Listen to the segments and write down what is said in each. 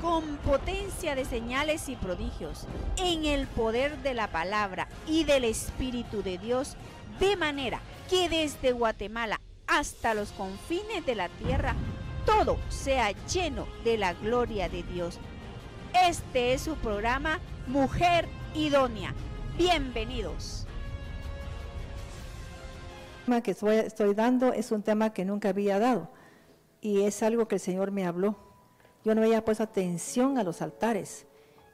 con potencia de señales y prodigios, en el poder de la palabra y del Espíritu de Dios, de manera que desde Guatemala hasta los confines de la tierra, todo sea lleno de la gloria de Dios. Este es su programa Mujer Idónea. Bienvenidos. El tema que estoy dando es un tema que nunca había dado y es algo que el Señor me habló. Yo no había puesto atención a los altares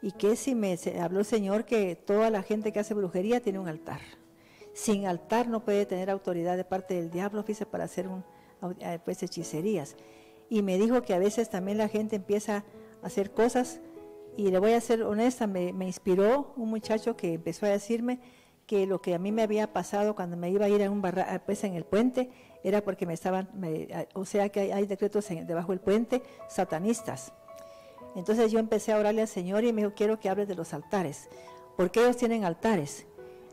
y que si me habló el Señor que toda la gente que hace brujería tiene un altar. Sin altar no puede tener autoridad de parte del diablo, fíjese, para hacer pues, hechicerías. Y me dijo que a veces también la gente empieza a hacer cosas, y le voy a ser honesta, me inspiró un muchacho que empezó a decirme que lo que a mí me había pasado cuando me iba a ir a un pues en el puente, era porque o sea que hay decretos debajo del puente satanistas. Entonces yo empecé a orarle al Señor y me dijo, quiero que hables de los altares, porque ellos tienen altares.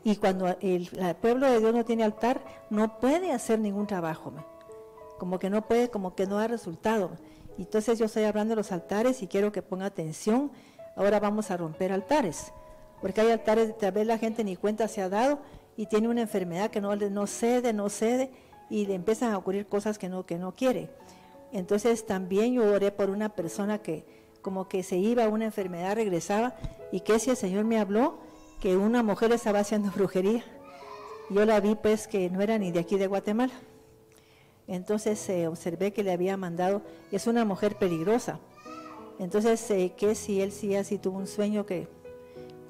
Y cuando el pueblo de Dios no tiene altar, no puede hacer ningún trabajo, como que no puede, como que no da resultado. Entonces yo estoy hablando de los altares y quiero que ponga atención. Ahora vamos a romper altares, porque hay altares, tal vez la gente ni cuenta se ha dado y tiene una enfermedad que no cede, y le empiezan a ocurrir cosas que no quiere. Entonces también yo oré por una persona que como que se iba a una enfermedad, regresaba, y que si el Señor me habló que una mujer estaba haciendo brujería. Yo la vi pues que no era ni de aquí de Guatemala. Entonces observé que le había mandado, es una mujer peligrosa. Entonces que si él sí así tuvo un sueño que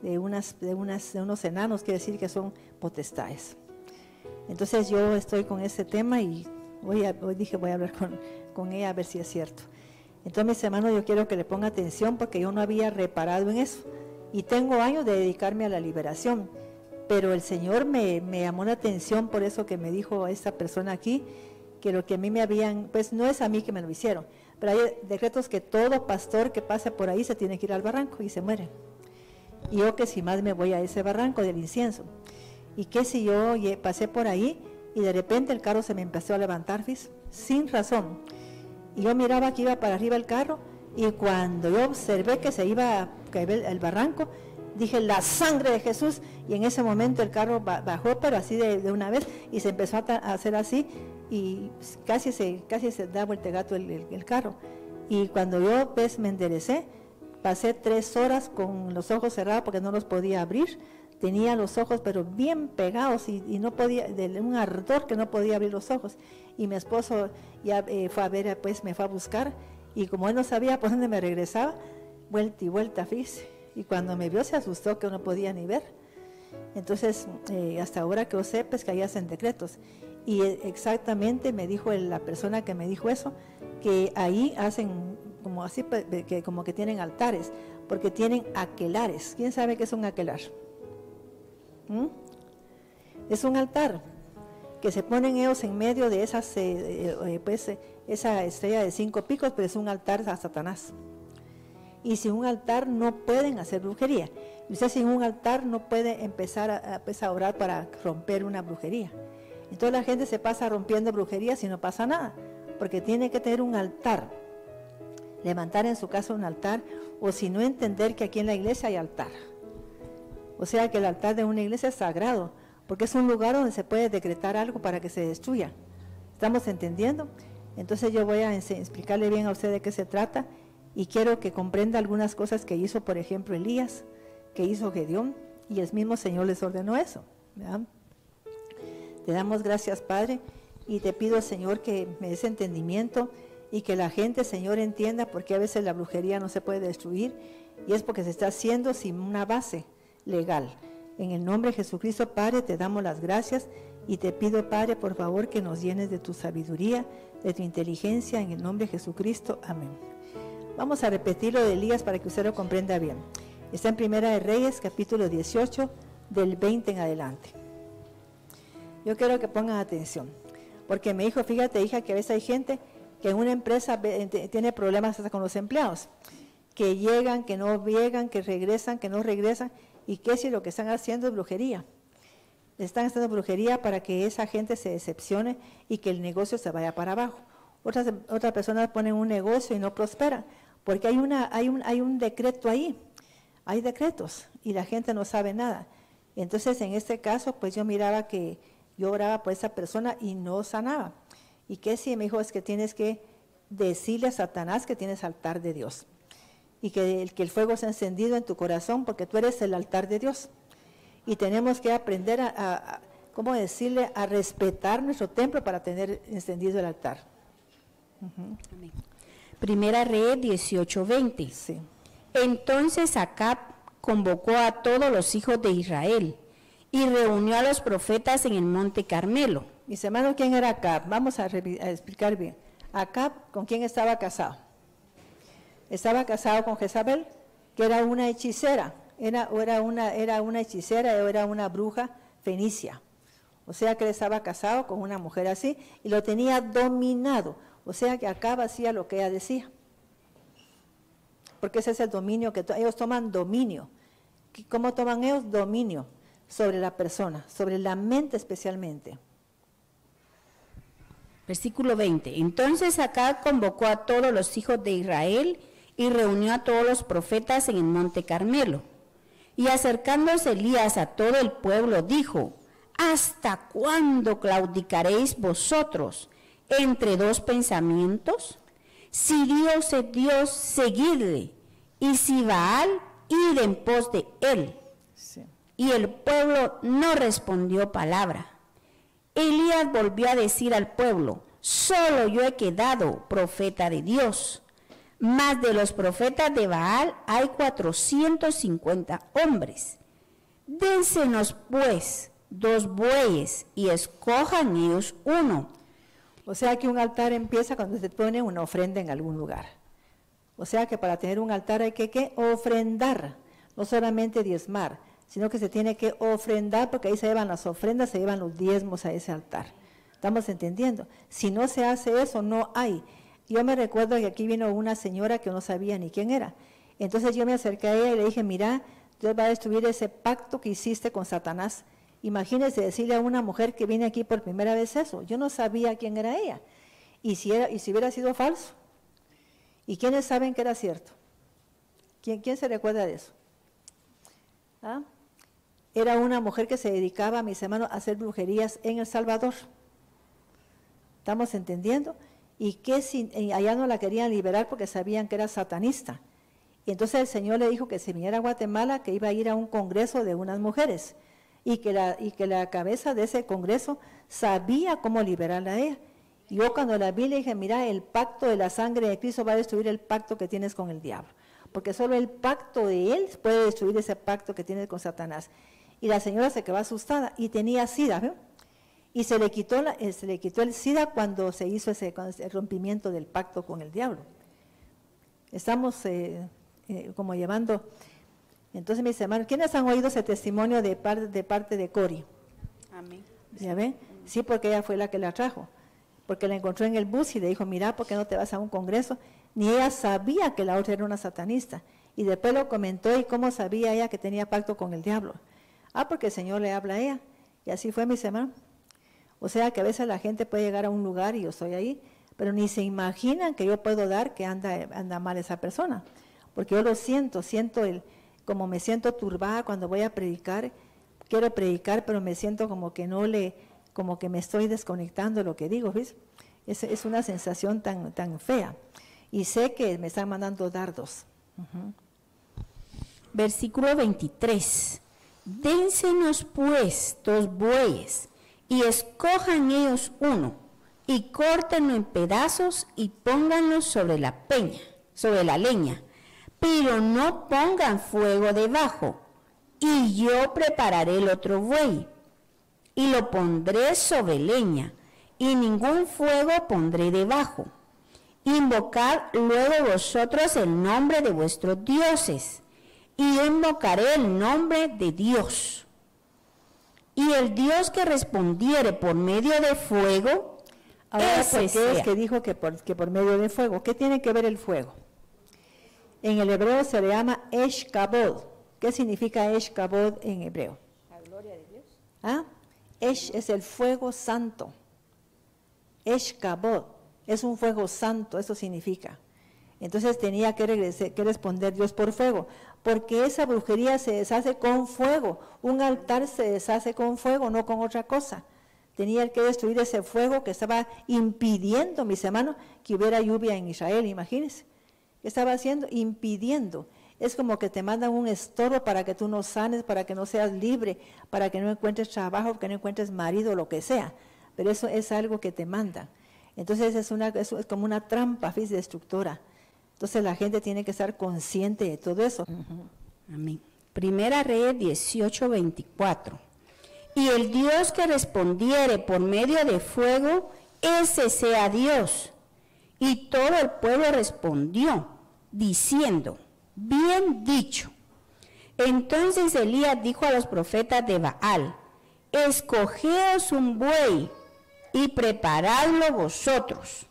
de unos enanos, quiere decir que son potestades. Entonces yo estoy con ese tema y hoy dije voy a hablar con ella a ver si es cierto. Entonces mis hermanos, yo quiero que le ponga atención porque yo no había reparado en eso y tengo años de dedicarme a la liberación, pero el Señor me llamó la atención por eso que me dijo esta persona aquí, que lo que a mí me habían, pues no es a mí que me lo hicieron, pero hay decretos que todo pastor que pase por ahí se tiene que ir al barranco y se muere. Y yo que si más me voy a ese barranco del incienso, y que si yo pasé por ahí y de repente el carro se me empezó a levantar, ¿vis? Sin razón, y yo miraba que iba para arriba el carro, y cuando yo observé que se iba a caer el barranco, dije la sangre de Jesús, y en ese momento el carro bajó, pero así de una vez, y se empezó a hacer así, y casi se da vueltegato el carro. Y cuando yo pues me enderecé, pasé 3 horas con los ojos cerrados porque no los podía abrir, tenía los ojos pero bien pegados y no podía, de un ardor que no podía abrir los ojos. Y mi esposo ya fue a ver, pues me fue a buscar, y como él no sabía por dónde me regresaba, vuelta y vuelta, fíjese, y cuando me vio se asustó que no podía ni ver. Entonces hasta ahora que yo sé pues que ahí hacen decretos, y exactamente me dijo la persona que me dijo eso, que ahí hacen como así, que como que tienen altares, porque tienen aquelares. ¿Quién sabe qué es un aquelar? Es un altar que se ponen ellos en medio de esas pues esa estrella de 5 picos, pero es un altar a Satanás. Y sin un altar no pueden hacer brujería, y usted sin un altar no puede empezar a orar para romper una brujería. Entonces la gente se pasa rompiendo brujerías y no pasa nada, porque tiene que tener un altar, levantar en su casa un altar, o si no, entender que aquí en la iglesia hay altar. O sea que el altar de una iglesia es sagrado, porque es un lugar donde se puede decretar algo para que se destruya. ¿Estamos entendiendo? Entonces yo voy a explicarle bien a usted de qué se trata, y quiero que comprenda algunas cosas que hizo, por ejemplo, Elías, que hizo Gedeón, y el mismo Señor les ordenó eso, ¿verdad? Te damos gracias, Padre, y te pido, Señor, que me des entendimiento y que la gente, Señor, entienda por qué a veces la brujería no se puede destruir, y es porque se está haciendo sin una base legal. En el nombre de Jesucristo, Padre, te damos las gracias y te pido, Padre, por favor, que nos llenes de tu sabiduría, de tu inteligencia, en el nombre de Jesucristo. Amén. Vamos a repetir lo de Elías para que usted lo comprenda bien. Está en Primera de Reyes, capítulo 18, del 20 en adelante. Yo quiero que pongan atención, porque me dijo, fíjate, hija, que a veces hay gente que en una empresa tiene problemas hasta con los empleados, que llegan, que no llegan, que regresan, que no regresan, y que si lo que están haciendo es brujería. Están haciendo brujería para que esa gente se decepcione y que el negocio se vaya para abajo. Otras personas ponen un negocio y no prosperan, porque hay un decreto ahí, hay decretos y la gente no sabe nada. Entonces, en este caso, pues yo miraba que yo oraba por esa persona y no sanaba. ¿Y qué sí? Me dijo, es que tienes que decirle a Satanás que tienes altar de Dios y que el fuego se ha encendido en tu corazón porque tú eres el altar de Dios. Y tenemos que aprender ¿cómo decirle? A respetar nuestro templo para tener encendido el altar. Amén. Primera Reyes 18:20. Sí. Entonces Acab convocó a todos los hijos de Israel y reunió a los profetas en el monte Carmelo. Mis hermanos, ¿quién era Acab? Vamos a explicar bien. Acab, ¿con quién estaba casado? Estaba casado con Jezabel, que era una hechicera. Era una hechicera o era una bruja fenicia. O sea que él estaba casado con una mujer así y lo tenía dominado. O sea que Acab hacía lo que ella decía. Porque ese es el dominio que ellos toman dominio. ¿Cómo toman ellos? Dominio sobre la persona, sobre la mente especialmente. Versículo 20. Entonces Acab convocó a todos los hijos de Israel y reunió a todos los profetas en el monte Carmelo. Y acercándose Elías a todo el pueblo, dijo: ¿hasta cuándo claudicaréis vosotros entre dos pensamientos? Si Dios es Dios, seguidle, y si Baal, id en pos de él. Sí. Y el pueblo no respondió palabra. Elías volvió a decir al pueblo: solo yo he quedado profeta de Dios, mas de los profetas de Baal hay 450 hombres. Dénsenos pues 2 bueyes y escojan ellos uno. O sea que un altar empieza cuando se pone una ofrenda en algún lugar. O sea que para tener un altar hay que ofrendar, no solamente diezmar, sino que se tiene que ofrendar, porque ahí se llevan las ofrendas, se llevan los diezmos a ese altar. ¿Estamos entendiendo? Si no se hace eso, no hay. Yo me recuerdo que aquí vino una señora que no sabía ni quién era. Entonces yo me acerqué a ella y le dije: mira, Dios va a destruir ese pacto que hiciste con Satanás. Imagínese decirle a una mujer que viene aquí por primera vez eso. Yo no sabía quién era ella. Y si hubiera sido falso. ¿Y quiénes saben que era cierto? ¿Quién se recuerda de eso? ¿Ah? Era una mujer que se dedicaba, mis hermanos, a hacer brujerías en El Salvador. ¿Estamos entendiendo? Y que allá no la querían liberar porque sabían que era satanista. Y entonces el Señor le dijo que si viniera a Guatemala, que iba a ir a un congreso de unas mujeres. Y que la cabeza de ese congreso sabía cómo liberarla a ella. Y yo cuando la vi le dije: mira, el pacto de la sangre de Cristo va a destruir el pacto que tienes con el diablo. Porque solo el pacto de él puede destruir ese pacto que tienes con Satanás. Y la señora se quedó asustada y tenía sida, ¿no? Y se le quitó el SIDA cuando se hizo ese rompimiento del pacto con el diablo. Estamos como llevando. Entonces, mis hermanos, ¿quiénes han oído ese testimonio de parte de Cori? Amén. ¿Ya ven? Sí, porque ella fue la que la trajo. Porque la encontró en el bus y le dijo: mira, ¿por qué no te vas a un congreso? Ni ella sabía que la otra era una satanista. Y después lo comentó, y cómo sabía ella que tenía pacto con el diablo. Porque el Señor le habla a ella. Y así fue, mis hermanos. O sea que a veces la gente puede llegar a un lugar y yo estoy ahí, pero ni se imaginan que yo puedo dar que anda mal esa persona. Porque yo lo siento como me siento turbada cuando voy a predicar. Quiero predicar, pero me siento como que como que me estoy desconectando de lo que digo, ¿ves? Es una sensación tan fea. Y sé que me están mandando dardos. Versículo 23. Dénsenos pues 2 bueyes y escojan ellos uno y córtenlo en pedazos y pónganlo sobre la leña, pero no pongan fuego debajo, y yo prepararé el otro buey y lo pondré sobre leña, y ningún fuego pondré debajo. Invocad luego vosotros el nombre de vuestros dioses, y yo invocaré el nombre de Dios. Y el Dios que respondiere por medio de fuego, ahora, ese ¿por qué sea. es que dijo que por medio de fuego? ¿Qué tiene que ver el fuego? En el hebreo se le llama Esh Kabod. ¿Qué significa Esh Kabod en hebreo? La gloria de Dios. Esh es el fuego santo. Esh Kabod es un fuego santo, eso significa. Entonces tenía que responder Dios por fuego, porque esa brujería se deshace con fuego. Un altar se deshace con fuego, no con otra cosa. Tenía que destruir ese fuego que estaba impidiendo, mis hermanos, que hubiera lluvia en Israel, imagínense. ¿Qué estaba haciendo? Impidiendo. Es como que te mandan un estorbo para que tú no sanes, para que no seas libre, para que no encuentres trabajo, que no encuentres marido, lo que sea. Pero eso es algo que te mandan. Entonces es como una trampa destructora. Entonces la gente tiene que estar consciente de todo eso. Amén. Primera Reyes 18:24. Y el Dios que respondiere por medio de fuego, ese sea Dios. Y todo el pueblo respondió, diciendo, bien dicho. Entonces Elías dijo a los profetas de Baal, escogeos un buey y preparadlo vosotros.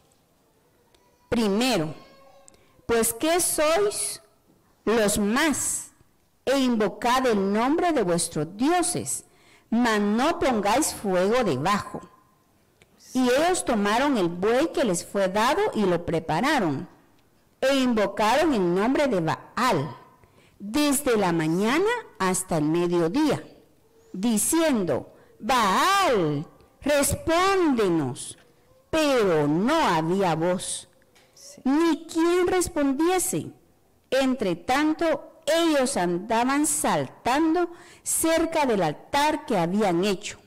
Primero, pues que sois los más, e invocad el nombre de vuestros dioses, mas no pongáis fuego debajo. Y ellos tomaron el buey que les fue dado y lo prepararon, e invocaron el nombre de Baal, desde la mañana hasta el mediodía, diciendo, Baal, respóndenos. Pero no había voz, ni quien respondiese. Entre tanto, ellos andaban saltando cerca del altar que habían hecho.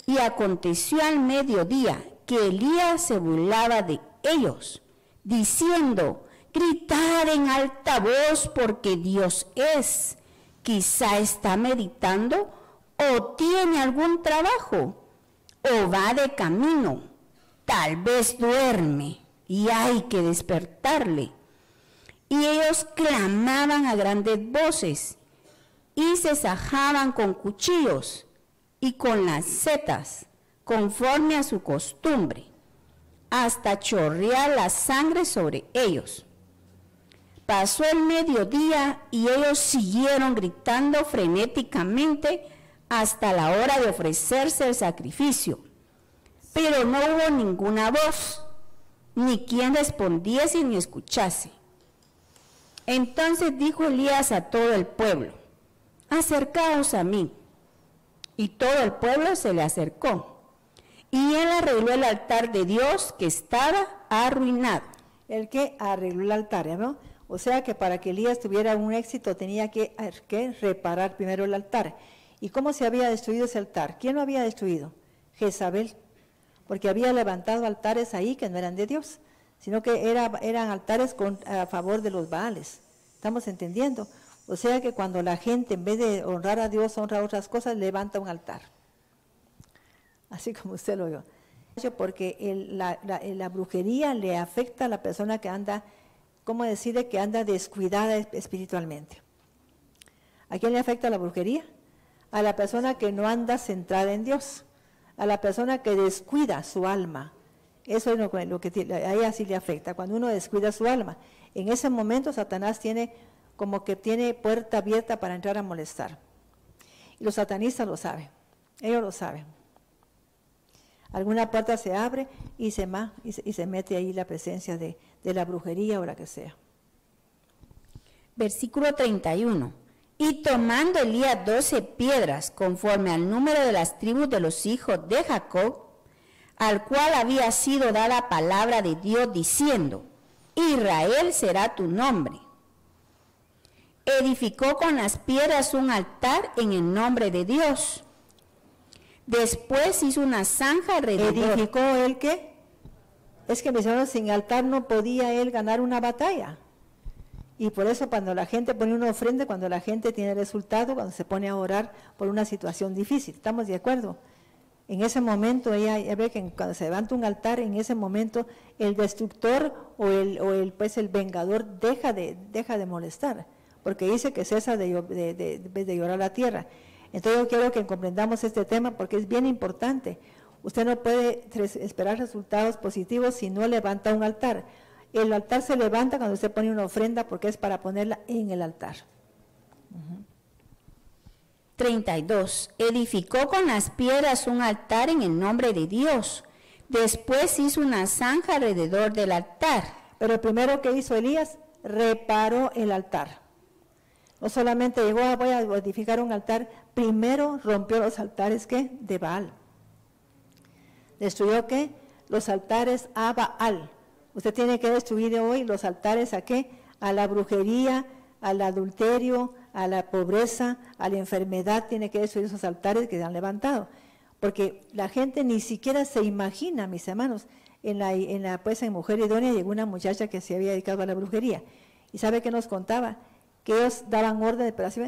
Y aconteció al mediodía que Elías se burlaba de ellos, diciendo, gritad en alta voz porque Dios es. Quizá está meditando o tiene algún trabajo o va de camino. Tal vez duerme y hay que despertarle. Y ellos clamaban a grandes voces y se sajaban con cuchillos y con las setas, conforme a su costumbre, hasta chorrear la sangre sobre ellos. Pasó el mediodía y ellos siguieron gritando frenéticamente hasta la hora de ofrecerse el sacrificio. Pero no hubo ninguna voz, ni quien respondiese ni escuchase. Entonces dijo Elías a todo el pueblo, acercaos a mí. Y todo el pueblo se le acercó. Y él arregló el altar de Dios que estaba arruinado. El que arregló el altar, ¿no? O sea que para que Elías tuviera un éxito tenía que reparar primero el altar. ¿Y cómo se había destruido ese altar? ¿Quién lo había destruido? Jezabel. Porque había levantado altares ahí que no eran de Dios, sino que eran altares a favor de los Baales. ¿Estamos entendiendo? O sea que cuando la gente, en vez de honrar a Dios, honra otras cosas, levanta un altar. Así como usted lo oyó. Porque la brujería le afecta a la persona que anda, ¿cómo decirle? Que anda descuidada espiritualmente. ¿A quién le afecta la brujería? A la persona que no anda centrada en Dios. A la persona que descuida su alma. Eso es lo que a ella sí le afecta, cuando uno descuida su alma. En ese momento Satanás tiene puerta abierta para entrar a molestar. Y los satanistas lo saben, ellos lo saben. Alguna puerta se abre y se mete ahí la presencia de la brujería o la que sea. Versículo 31. Y tomando Elías 12 piedras, conforme al número de las tribus de los hijos de Jacob, al cual había sido dada palabra de Dios diciendo, Israel será tu nombre. Edificó con las piedras un altar en el nombre de Dios. Después hizo una zanja alrededor. ¿Edificó él qué? Es que, mis hermanos, sin altar no podía él ganar una batalla. Y por eso cuando la gente pone una ofrenda, cuando la gente tiene resultado, cuando se pone a orar por una situación difícil. ¿Estamos de acuerdo? En ese momento, ella ve que cuando se levanta un altar, en ese momento el destructor o el vengador deja de molestar, porque dice que cesa de llorar la tierra. Entonces yo quiero que comprendamos este tema porque es bien importante. Usted no puede esperar resultados positivos si no levanta un altar. El altar se levanta cuando usted pone una ofrenda porque es para ponerla en el altar. 32. Edificó con las piedras un altar en el nombre de Dios. Después hizo una zanja alrededor del altar. Pero el primero que hizo Elías, reparó el altar. No solamente llegó a voy a edificar un altar, primero rompió los altares ¿qué? De Baal. ¿Destruyó qué? Los altares a Baal. Usted tiene que destruir hoy los altares ¿a qué? A la brujería, al adulterio, a la pobreza, a la enfermedad. Tiene que destruir esos altares que se han levantado. Porque la gente ni siquiera se imagina, mis hermanos, en Mujer Idónea llegó una muchacha que se había dedicado a la brujería. ¿Y sabe qué nos contaba? Que ellos daban orden, pero así,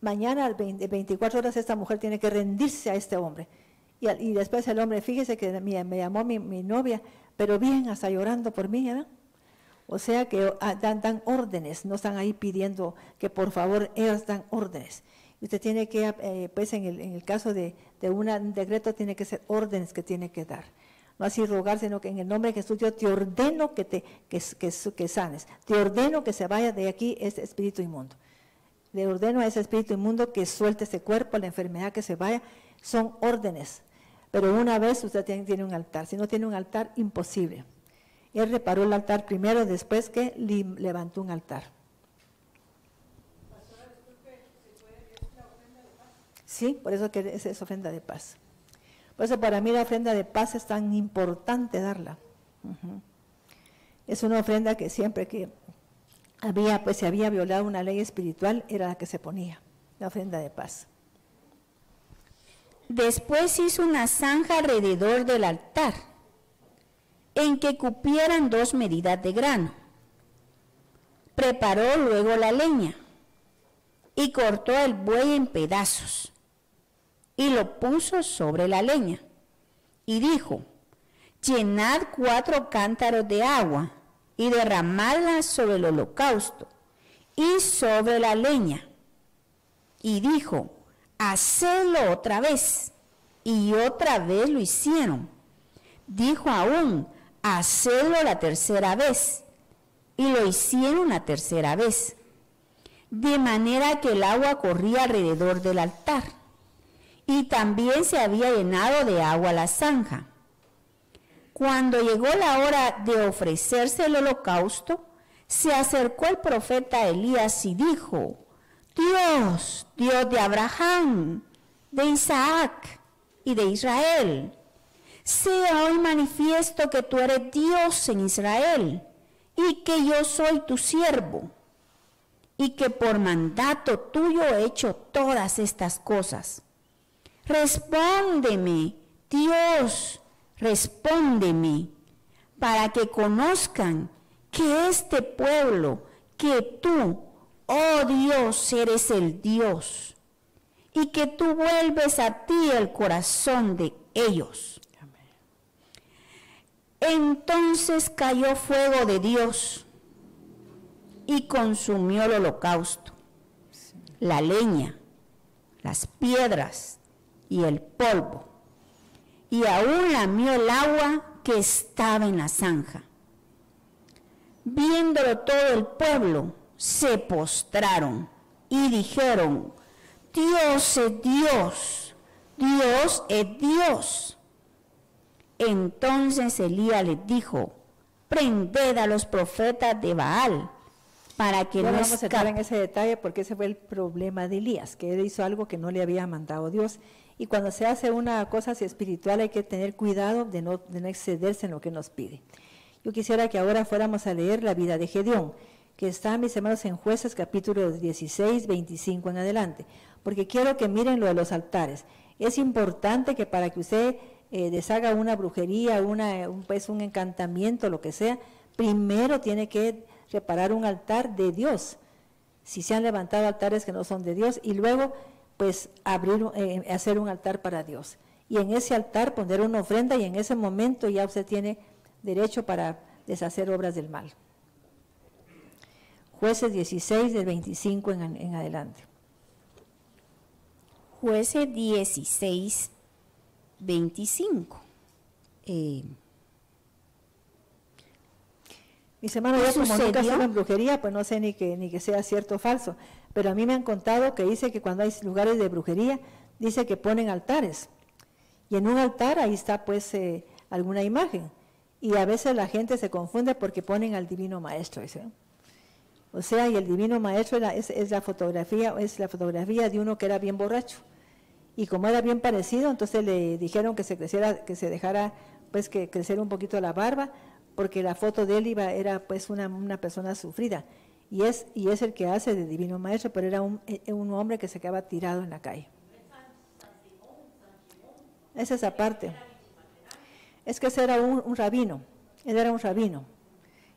mañana, 24 horas, esta mujer tiene que rendirse a este hombre. Y después el hombre, fíjese que me llamó mi novia, pero bien, hasta llorando por mí, ¿verdad? O sea que dan órdenes, no están ahí pidiendo que por favor, ellos dan órdenes. Y usted tiene que, pues en el caso de un decreto, tiene que ser órdenes que tiene que dar. No así rogar, sino que en el nombre de Jesús yo te ordeno que sanes. Te ordeno que se vaya de aquí este espíritu inmundo. Le ordeno a ese espíritu inmundo que suelte ese cuerpo, la enfermedad que se vaya. Son órdenes. Pero una vez usted tiene un altar. Si no tiene un altar, imposible. Él reparó el altar primero, después que levantó un altar. Sí, por eso que es ofrenda de paz. Por eso para mí la ofrenda de paz es tan importante darla. Es una ofrenda que siempre que se había violado una ley espiritual, era la que se ponía, la ofrenda de paz. Después hizo una zanja alrededor del altar, en que cupieran 2 medidas de grano. Preparó luego la leña, y cortó el buey en pedazos, y lo puso sobre la leña, y dijo, llenad 4 cántaros de agua, y derramadla sobre el holocausto, y sobre la leña. Y dijo, hacedlo otra vez, y otra vez lo hicieron. Dijo aún, hacedlo la tercera vez, y lo hicieron la tercera vez, de manera que el agua corría alrededor del altar. Y también se había llenado de agua la zanja. Cuando llegó la hora de ofrecerse el holocausto, se acercó el profeta Elías y dijo, Dios, Dios de Abraham, de Isaac y de Israel, sea hoy manifiesto que tú eres Dios en Israel y que yo soy tu siervo y que por mandato tuyo he hecho todas estas cosas. Respóndeme, Dios, respóndeme, para que conozcan que este pueblo, que tú, oh Dios, eres el Dios, y que tú vuelves a ti el corazón de ellos. Amén. Entonces cayó fuego de Dios y consumió el holocausto, la leña, las piedras y el polvo, y aún lamió el agua que estaba en la zanja. Viéndolo todo el pueblo, se postraron y dijeron, Dios es Dios, Dios es Dios. Entonces Elías les dijo, prended a los profetas de Baal, para que no vamos a entrar en ese detalle porque ese fue el problema de Elías, que él hizo algo que no le había mandado Dios. Y cuando se hace una cosa así espiritual hay que tener cuidado de no excederse en lo que nos pide. Yo quisiera que ahora fuéramos a leer la vida de Gedeón, que está, mis hermanos, en Jueces capítulo 16, 25 en adelante, porque quiero que miren lo de los altares. Es importante que para que usted deshaga una brujería, un encantamiento, lo que sea, primero tiene que reparar un altar de Dios, si se han levantado altares que no son de Dios, y luego pues hacer un altar para Dios. Y en ese altar poner una ofrenda, y en ese momento ya usted tiene derecho para deshacer obras del mal. Jueces 16, del 25 en adelante. Jueces 16, 25. Mis hermanos, yo como nunca estuve en brujería, pues no sé ni que sea cierto o falso, pero a mí me han contado que dice que cuando hay lugares de brujería, dice que ponen altares, y en un altar ahí está pues alguna imagen, Y a veces la gente se confunde porque ponen al Divino Maestro, ¿sí? O sea, y el Divino Maestro es la fotografía de uno que era bien borracho. Y como era bien parecido, entonces le dijeron que se dejara pues que crecer un poquito la barba, porque la foto de él era pues una persona sufrida. Y es el que hace de Divino Maestro, pero era un hombre que se quedaba tirado en la calle. Es esa parte. Es que ese era un rabino, él era un rabino.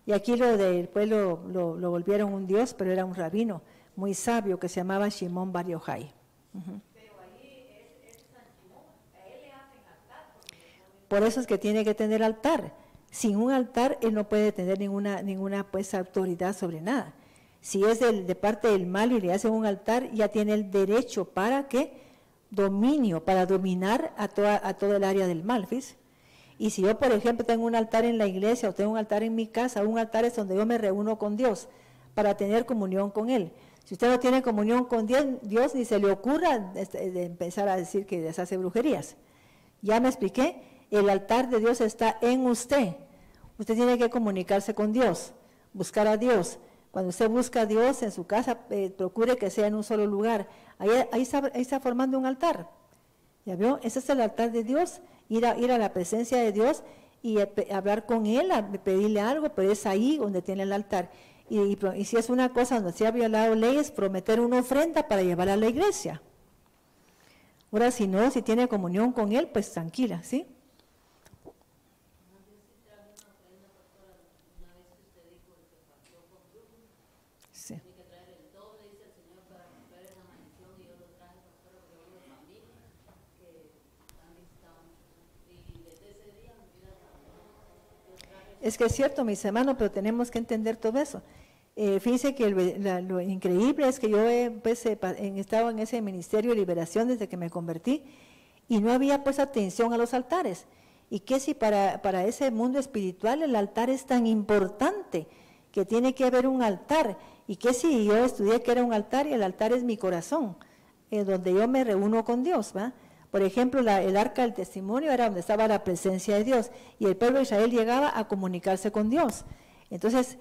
Y aquí lo del pueblo lo volvieron un dios, pero era un rabino muy sabio que se llamaba Shimon Bar Yochai. Por eso es que tiene que tener altar. Sin un altar, él no puede tener ninguna pues autoridad sobre nada. Si es de parte del mal y le hacen un altar, ya tiene el derecho para dominar a todo el área del mal, ¿ves? Y si yo, por ejemplo, tengo un altar en la iglesia o tengo un altar en mi casa, un altar es donde yo me reúno con Dios para tener comunión con Él. Si usted no tiene comunión con Dios, ni se le ocurra de empezar a decir que les hace brujerías. Ya me expliqué, el altar de Dios está en usted. Usted tiene que comunicarse con Dios, buscar a Dios. Cuando usted busca a Dios en su casa, procure que sea en un solo lugar. Ahí está formando un altar. ¿Ya vio? Ese es el altar de Dios. Ir a la presencia de Dios y hablar con Él, pedirle algo, pero es ahí donde tiene el altar. Y si es una cosa donde se ha violado leyes, prometer una ofrenda para llevar a la iglesia. Ahora, si no, si tiene comunión con Él, pues tranquila, ¿sí? Sí. Es que es cierto, mis hermanos, pero tenemos que entender todo eso. Fíjense que lo increíble es que yo he estado en ese ministerio de liberación desde que me convertí y no había pues atención a los altares. Y que si para ese mundo espiritual el altar es tan importante, que tiene que haber un altar, y que si yo estudié que era un altar, y el altar es mi corazón, donde yo me reúno con Dios, ¿va? Por ejemplo, el arca del testimonio era donde estaba la presencia de Dios, y el pueblo de Israel llegaba a comunicarse con Dios. Entonces,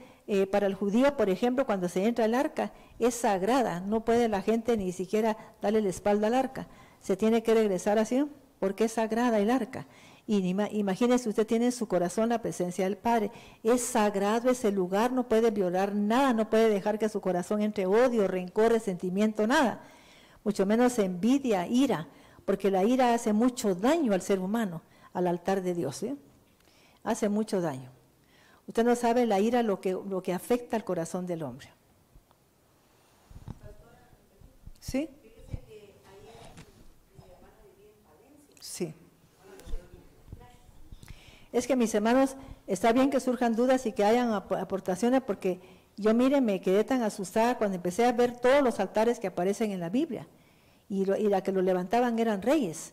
para el judío, por ejemplo, cuando se entra al arca, es sagrada, no puede la gente ni siquiera darle la espalda al arca, se tiene que regresar así, porque es sagrada el arca. Y imagínese, usted tiene en su corazón la presencia del Padre, es sagrado ese lugar, no puede violar nada, no puede dejar que su corazón entre odio, rencor, resentimiento, nada, mucho menos envidia, ira, porque la ira hace mucho daño al ser humano, al altar de Dios, ¿sí? Hace mucho daño. Usted no sabe la ira lo que afecta al corazón del hombre. ¿Sí? Sí. Es que mis hermanos, está bien que surjan dudas y que hayan aportaciones, porque yo, mire, me quedé tan asustada cuando empecé a ver todos los altares que aparecen en la Biblia, y la que lo levantaban eran reyes,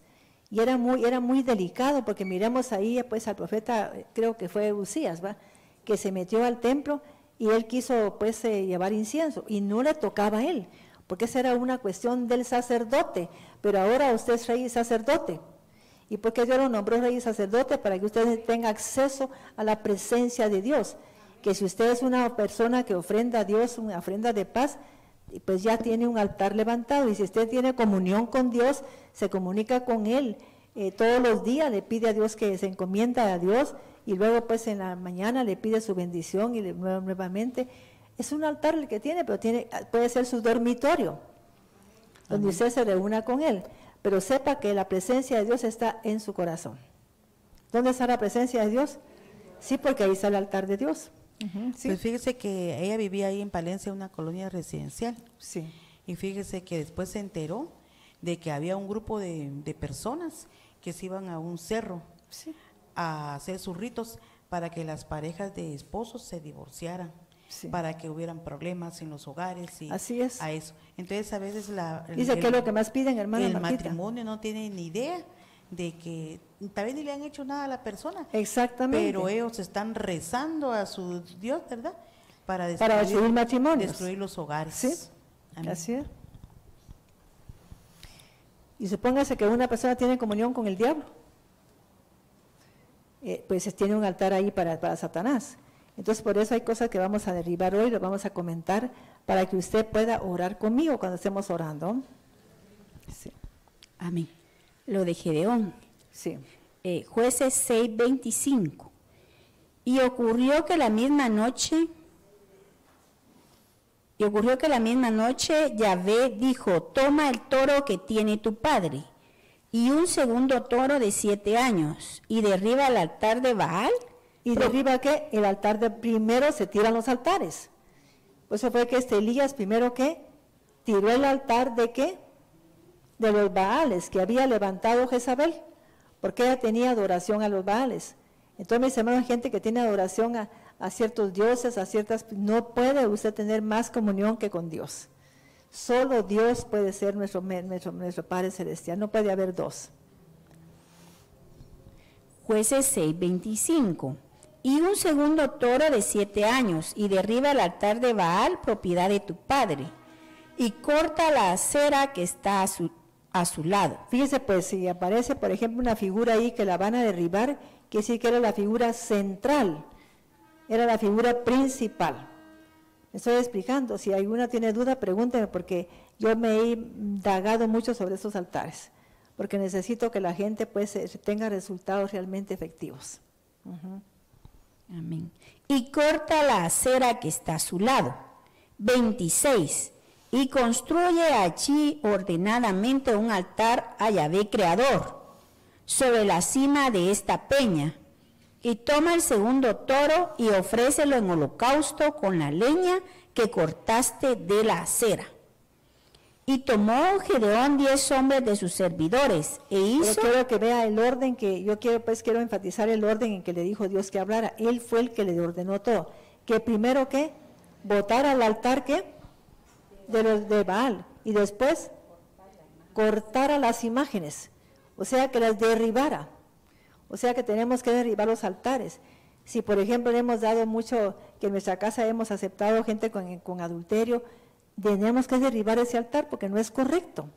y era muy delicado, porque miremos ahí pues al profeta, creo que fue Usías, ¿va?, que se metió al templo y él quiso pues llevar incienso, y no le tocaba a él, porque esa era una cuestión del sacerdote, pero ahora usted es rey y sacerdote. ¿Y por qué Dios lo nombró rey y sacerdote? Para que usted tenga acceso a la presencia de Dios. Que si usted es una persona que ofrenda a Dios una ofrenda de paz, pues ya tiene un altar levantado. Y si usted tiene comunión con Dios, se comunica con Él todos los días, le pide a Dios que se encomienda a Dios, y luego pues en la mañana le pide su bendición y nuevamente. Es un altar el que tiene, pero puede ser su dormitorio, donde usted se reúna con Él. Pero sepa que la presencia de Dios está en su corazón. ¿Dónde está la presencia de Dios? Sí, porque ahí está el altar de Dios. Sí. Pues fíjese que ella vivía ahí en Palencia, una colonia residencial. Sí. Y fíjese que después se enteró de que había un grupo de personas que se iban a un cerro, sí, a hacer sus ritos para que las parejas de esposos se divorciaran. Sí. Para que hubieran problemas en los hogares y así es. A eso. Entonces a veces dice que es lo que más piden, hermana el Martita. Matrimonio no tiene ni idea de que tal vez ni le han hecho nada a la persona. Exactamente. Pero ellos están rezando a su Dios, ¿verdad? Para destruir matrimonios. Destruir los hogares. Sí, así es. Y supóngase que una persona tiene comunión con el diablo. pues tiene un altar ahí para Satanás. Entonces, por eso hay cosas que vamos a derribar hoy, lo vamos a comentar, para que usted pueda orar conmigo cuando estemos orando. Sí. Amén. Lo de Gedeón. Sí. Jueces 6:25. Y ocurrió que la misma noche Yahvé dijo: toma el toro que tiene tu padre y un segundo toro de 7 años y derriba el altar de Baal. ¿Y derriba qué? El altar de primero se tiran los altares. Pues eso fue que Elías primero que tiró el altar de qué? De los Baales que había levantado Jezabel, porque ella tenía adoración a los Baales. Entonces, mis hermanos, hay gente que tiene adoración a ciertos dioses, a ciertas, no puede usted tener más comunión que con Dios. Solo Dios puede ser nuestro Padre Celestial, no puede haber dos. Jueces 6:25. Y un segundo toro de 7 años, y derriba el altar de Baal, propiedad de tu padre, y corta la acera que está a su lado. Fíjese, pues, si aparece, por ejemplo, una figura ahí que la van a derribar, quiere decir que era la figura central, era la figura principal. Estoy explicando, si alguna tiene duda, pregúnteme, porque yo me he indagado mucho sobre esos altares, porque necesito que la gente pues tenga resultados realmente efectivos. Amén. Y corta la acera que está a su lado. 26. Y construye allí ordenadamente un altar a Yahvé Creador, sobre la cima de esta peña. Y toma el segundo toro y ofrécelo en holocausto con la leña que cortaste de la acera. Y tomó Gedeón 10 hombres de sus servidores e hizo... Pero quiero que vea el orden que yo quiero enfatizar el orden en que le dijo Dios que hablara. Él fue el que le ordenó todo. Que primero que botara al altar que de Baal y después cortara las imágenes, o sea que las derribara. O sea que tenemos que derribar los altares. Si por ejemplo le hemos dado mucho, que en nuestra casa hemos aceptado gente con adulterio, tenemos que derribar ese altar porque no es correcto.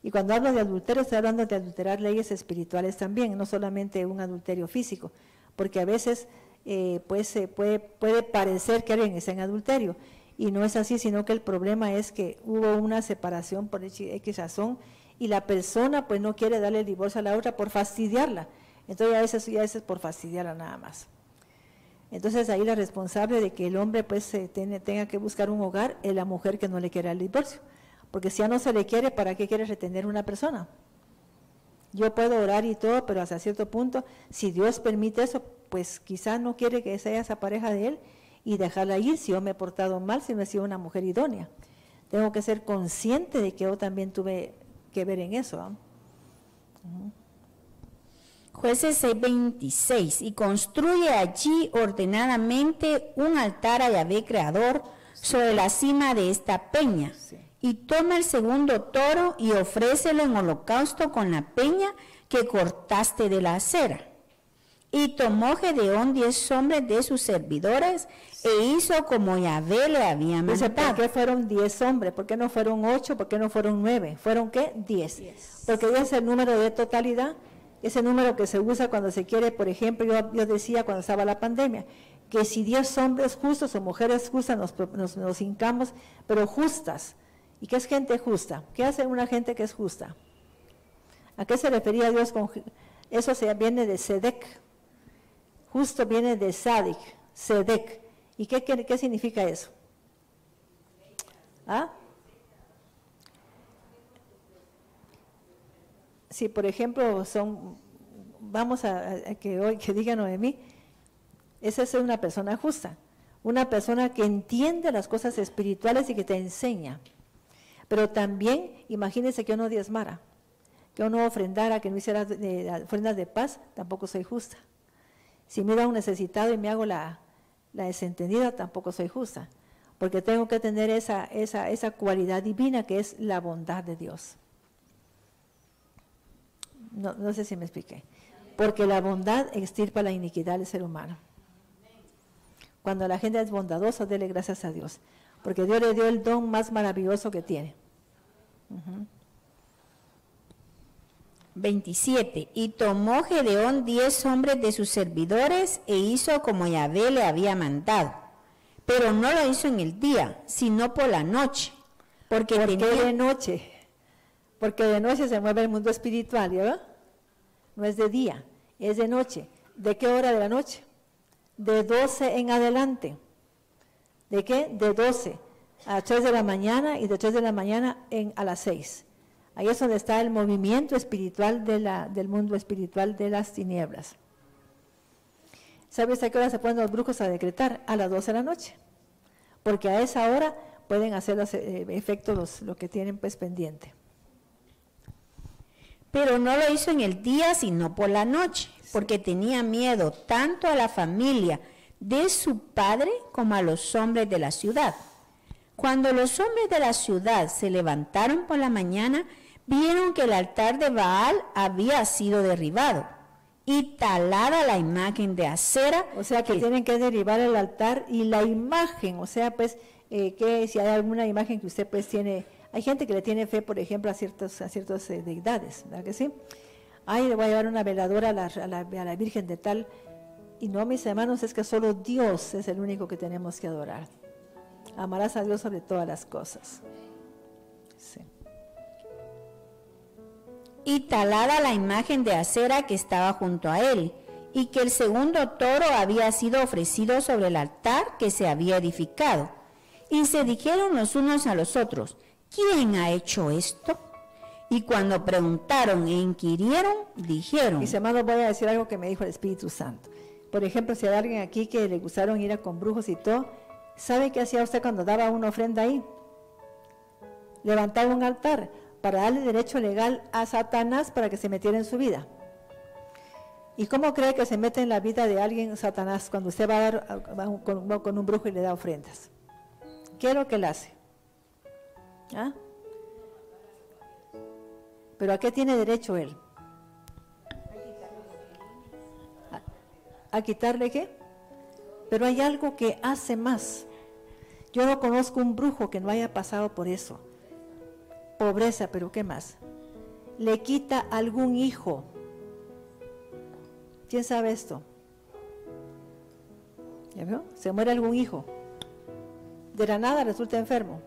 Y cuando hablo de adulterio, estoy hablando de adulterar leyes espirituales también, no solamente un adulterio físico, porque a veces puede parecer que alguien está en adulterio, y no es así, sino que el problema es que hubo una separación por X razón, y la persona pues no quiere darle el divorcio a la otra por fastidiarla. Entonces a veces por fastidiarla nada más. Entonces ahí la responsable de que el hombre pues tenga que buscar un hogar es la mujer que no le quiere el divorcio. Porque si ya no se le quiere, ¿para qué quiere retener una persona? Yo puedo orar y todo, pero hasta cierto punto, si Dios permite eso, pues quizás no quiere que sea esa pareja de él y dejarla ir si yo me he portado mal, si no he sido una mujer idónea. Tengo que ser consciente de que yo también tuve que ver en eso. Jueces 6:26. Y construye allí ordenadamente un altar a Yahvé Creador sobre la cima de esta peña. Sí. Y toma el segundo toro y ofrécelo en holocausto con la peña que cortaste de la acera. Y tomó Gedeón 10 hombres de sus servidores e hizo como Yahvé le había mandado. ¿Por qué fueron 10 hombres? ¿Por qué no fueron 8? ¿Por qué no fueron 9? ¿Fueron qué? 10. Porque 10 es el número de totalidad, ese número que se usa cuando se quiere, por ejemplo, yo decía cuando estaba la pandemia, que si 10 hombres justos o mujeres justas nos hincamos, pero justas. ¿Y qué es gente justa? ¿Qué hace una gente que es justa? ¿A qué se refería Dios con eso? Viene de Sedec. Justo viene de Sadik, Sedec. ¿Y qué significa eso? ¿Ah? Si por ejemplo vamos a que digan de mí, esa es una persona justa, una persona que entiende las cosas espirituales y que te enseña. Pero también, imagínense que yo no diezmara, que yo no ofrendara, que no hiciera ofrendas de paz, tampoco soy justa. Si miro a un necesitado y me hago la desentendida, tampoco soy justa, porque tengo que tener esa cualidad divina que es la bondad de Dios. No sé si me expliqué. Porque la bondad extirpa la iniquidad del ser humano. Cuando la gente es bondadosa, dele gracias a Dios, porque Dios le dio el don más maravilloso que tiene. 27. Y tomó Gedeón 10 hombres de sus servidores e hizo como Yahvé le había mandado. Pero no lo hizo en el día, sino por la noche. ¿Por qué de noche? Porque de noche se mueve el mundo espiritual, ¿verdad? No es de día, es de noche. ¿De qué hora de la noche? De 12 en adelante. ¿De qué? De 12 a 3 de la mañana y de 3 de la mañana a las 6. Ahí es donde está el movimiento espiritual del mundo espiritual de las tinieblas. ¿Sabes a qué hora se ponen los brujos a decretar? A las 12 de la noche. Porque a esa hora pueden hacer los efectos, lo que tienen pues pendiente. Pero no lo hizo en el día, sino por la noche, porque tenía miedo tanto a la familia de su padre como a los hombres de la ciudad. Cuando los hombres de la ciudad se levantaron por la mañana, vieron que el altar de Baal había sido derribado y talada la imagen de Acera. O sea que tienen que derribar el altar y la imagen, o sea pues que si hay alguna imagen que usted pues tiene, hay gente que le tiene fe por ejemplo a ciertas deidades, ¿verdad que sí? Ay, le voy a llevar una veladora a la Virgen de tal, y no, mis hermanos, es que solo Dios es el único que tenemos que adorar. Amarás a Dios sobre todas las cosas. Sí. Y talada la imagen de Acera que estaba junto a él, y que el segundo toro había sido ofrecido sobre el altar que se había edificado. Y se dijeron los unos a los otros, ¿quién ha hecho esto? Y cuando preguntaron e inquirieron, dijeron. Mis hermanos, voy a decir algo que me dijo el Espíritu Santo. Por ejemplo, si hay alguien aquí que le gustaron ir con brujos y todo, ¿sabe qué hacía usted cuando daba una ofrenda ahí? Levantaba un altar para darle derecho legal a Satanás para que se metiera en su vida. ¿Y cómo cree que se mete en la vida de alguien Satanás cuando usted va con un brujo y le da ofrendas? ¿Qué es lo que él hace? ¿Ah? ¿Pero a qué tiene derecho él? ¿A quitarle qué? Pero hay algo que hace más. Yo no conozco un brujo que no haya pasado por eso. Pobreza, pero ¿qué más? Le quita algún hijo. ¿Quién sabe esto? ¿Ya vio? Se muere algún hijo. De la nada resulta enfermo.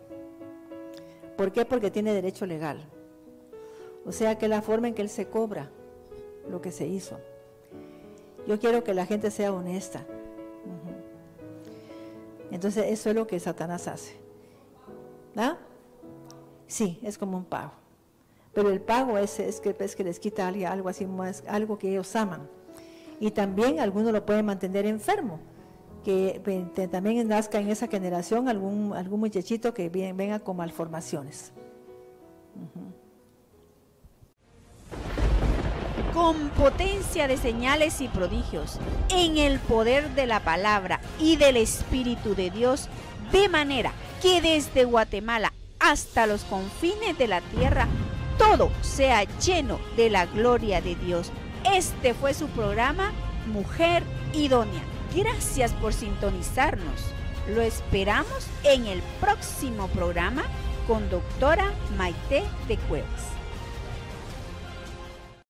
¿Por qué? Porque tiene derecho legal. O sea que la forma en que él se cobra lo que se hizo. Yo quiero que la gente sea honesta. Entonces eso es lo que Satanás hace. ¿Ah? Sí, es como un pago. Pero el pago es que les quita algo así más, algo que ellos aman. Y también algunos lo pueden mantener enfermo. Que también nazca en esa generación algún muchachito que venga con malformaciones. Con potencia de señales y prodigios, en el poder de la palabra y del Espíritu de Dios, de manera que desde Guatemala hasta los confines de la tierra, todo sea lleno de la gloria de Dios. Este fue su programa, Mujer Idónea. Gracias por sintonizarnos. Lo esperamos en el próximo programa con doctora Maite de Cuevas.